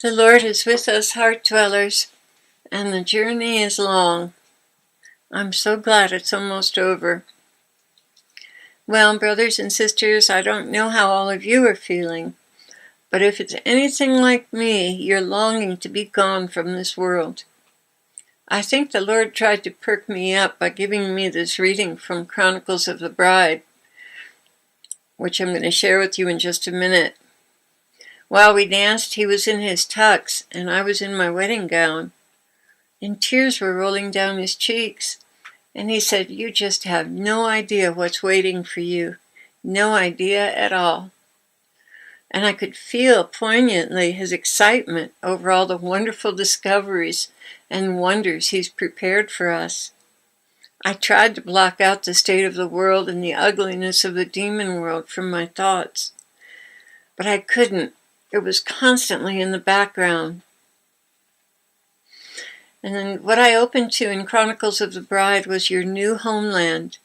The Lord is with us, heart dwellers, and the journey is long. I'm so glad it's almost over. Well, brothers and sisters, I don't know how all of you are feeling, but if it's anything like me, you're longing to be gone from this world. I think the Lord tried to perk me up by giving me this reading from Chronicles of the Bride, which I'm going to share with you in just a minute. While we danced, he was in his tux, and I was in my wedding gown, and tears were rolling down his cheeks. And he said, "You just have no idea what's waiting for you. No idea at all." And I could feel poignantly his excitement over all the wonderful discoveries and wonders he's prepared for us. I tried to block out the state of the world and the ugliness of the demon world from my thoughts, but I couldn't. It was constantly in the background. And then what I opened to in Chronicles of the Bride was your new homeland.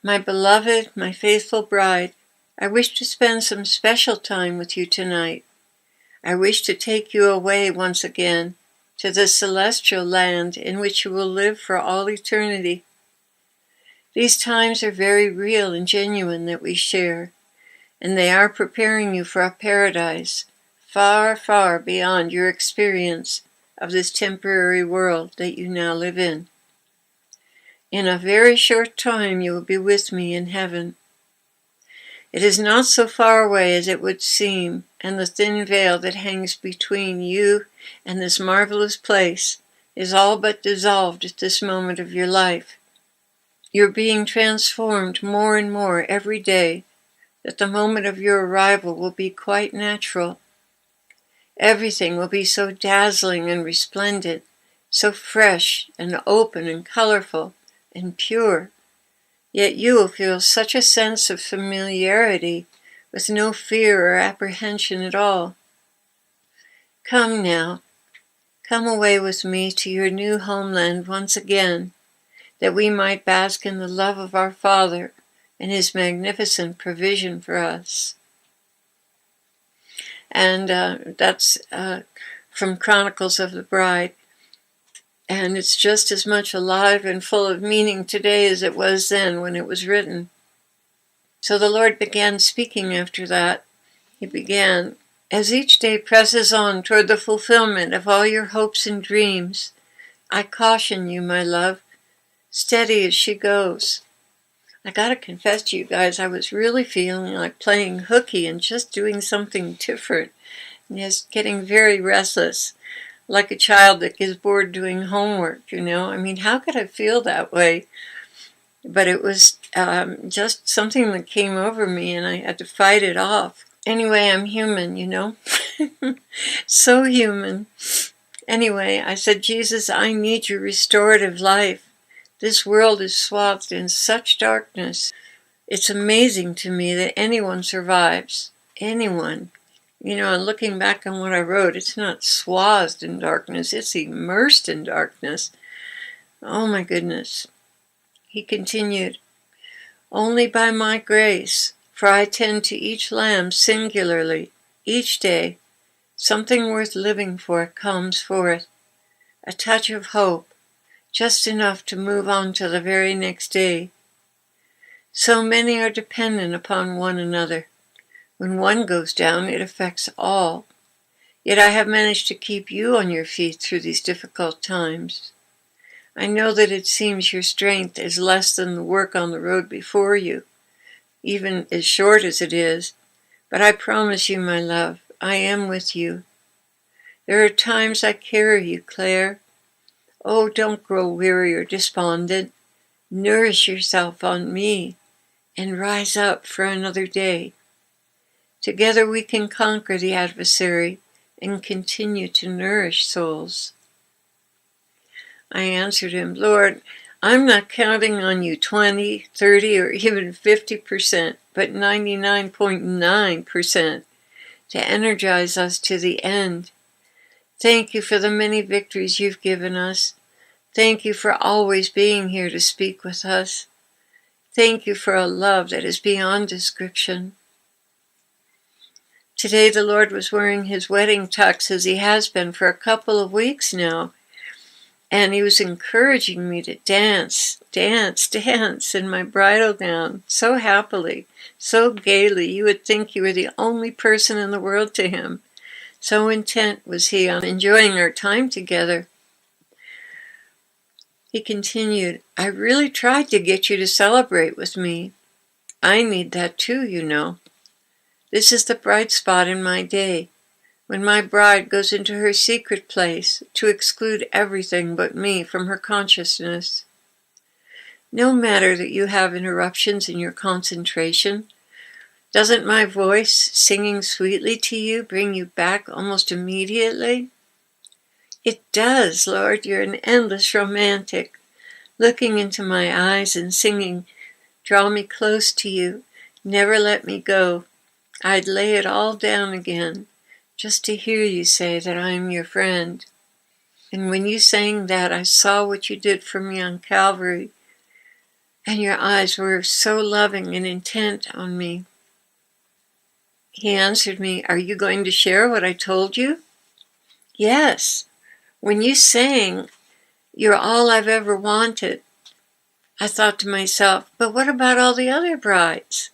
My beloved, my faithful bride, I wish to spend some special time with you tonight. I wish to take you away once again to the celestial land in which you will live for all eternity. These times are very real and genuine that we share, and they are preparing you for a paradise far, far beyond your experience of this temporary world that you now live in. In a very short time you will be with me in heaven. It is not so far away as it would seem, and the thin veil that hangs between you and this marvelous place is all but dissolved at this moment of your life. You're being transformed more and more every day, that the moment of your arrival will be quite natural. Everything will be so dazzling and resplendent, so fresh and open and colorful and pure. Yet you will feel such a sense of familiarity with no fear or apprehension at all. Come now, come away with me to your new homeland once again, that we might bask in the love of our Father and his magnificent provision for us. And that's from Chronicles of the Bride. And it's just as much alive and full of meaning today as it was then when it was written. So the Lord began speaking after that. He began, "As each day presses on toward the fulfillment of all your hopes and dreams, I caution you, my love, steady as she goes." I gotta confess to you guys, I was really feeling like playing hooky and just doing something different. And just getting very restless, like a child that gets bored doing homework, you know? I mean, how could I feel that way? But it was just something that came over me and I had to fight it off. Anyway, I'm human, you know? So human. Anyway, I said, "Jesus, I need your restorative life. This world is swathed in such darkness. It's amazing to me that anyone survives. Anyone. You know, and looking back on what I wrote, it's not swathed in darkness, it's immersed in darkness. Oh my goodness." He continued, "Only by my grace, for I tend to each lamb singularly, each day, something worth living for comes forth. A touch of hope, just enough to move on to the very next day. So many are dependent upon one another. When one goes down, it affects all. Yet I have managed to keep you on your feet through these difficult times. I know that it seems your strength is less than the work on the road before you, even as short as it is, but I promise you, my love, I am with you. There are times I carry you, Claire. Oh, don't grow weary or despondent. Nourish yourself on me and rise up for another day. Together we can conquer the adversary and continue to nourish souls." I answered him, "Lord, I'm not counting on you 20, 30, or even 50%, but 99.9% to energize us to the end. Thank you for the many victories you've given us. Thank you for always being here to speak with us. Thank you for a love that is beyond description. Today the Lord was wearing his wedding tux, as he has been for a couple of weeks now, and he was encouraging me to dance, dance, dance in my bridal gown, so happily, so gaily, you would think you were the only person in the world to him. So intent was he on enjoying our time together. He continued, I really tried to get you to celebrate with me. I need that too, you know. This is the bright spot in my day, when my bride goes into her secret place to exclude everything but me from her consciousness. No matter that you have interruptions in your concentration, doesn't my voice, singing sweetly to you, bring you back almost immediately? It does, Lord, you're an endless romantic, looking into my eyes and singing, draw me close to you, never let me go. I'd lay it all down again, just to hear you say that I am your friend. And when you sang that, I saw what you did for me on Calvary, and your eyes were so loving and intent on me. He answered me, are you going to share what I told you? Yes. When you sang, you're all I've ever wanted, I thought to myself, but what about all the other brides?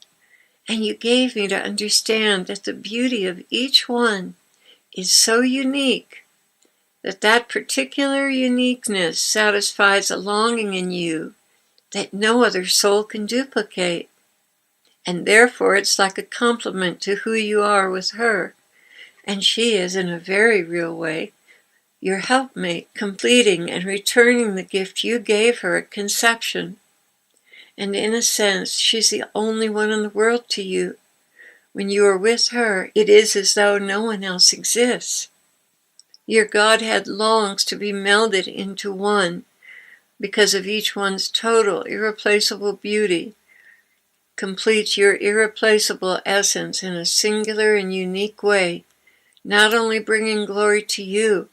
And you gave me to understand that the beauty of each one is so unique that that particular uniqueness satisfies a longing in you that no other soul can duplicate. And therefore it's like a compliment to who you are with her. And she is, in a very real way, your helpmate, completing and returning the gift you gave her at conception. And in a sense, she's the only one in the world to you. When you are with her, it is as though no one else exists. Your Godhead longs to be melded into one because of each one's total, irreplaceable beauty, completes your irreplaceable essence in a singular and unique way, not only bringing glory to you,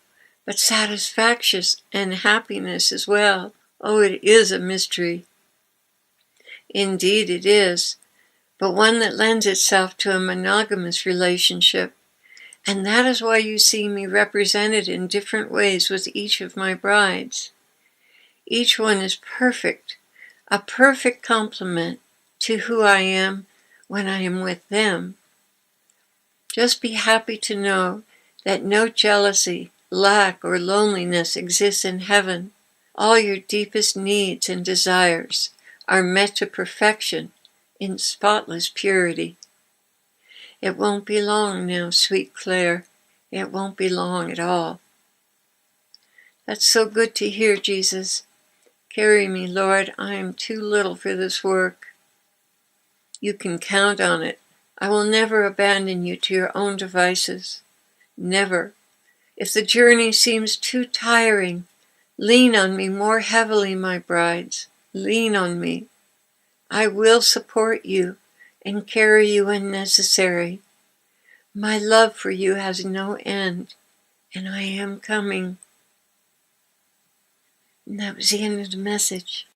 but satisfaction and happiness as well. Oh, it is a mystery. Indeed it is, but one that lends itself to a monogamous relationship. And that is why you see me represented in different ways with each of my brides. Each one is perfect, a perfect complement to who I am when I am with them. Just be happy to know that no jealousy, lack, or loneliness exists in heaven. All your deepest needs and desires are met to perfection in spotless purity. It won't be long now, sweet Claire. It won't be long at all. That's so good to hear, Jesus. Carry me, Lord. I am too little for this work. You can count on it. I will never abandon you to your own devices. Never. If the journey seems too tiring, lean on me more heavily, my brides. Lean on me. I will support you and carry you when necessary. My love for you has no end, and I am coming. And that was the end of the message.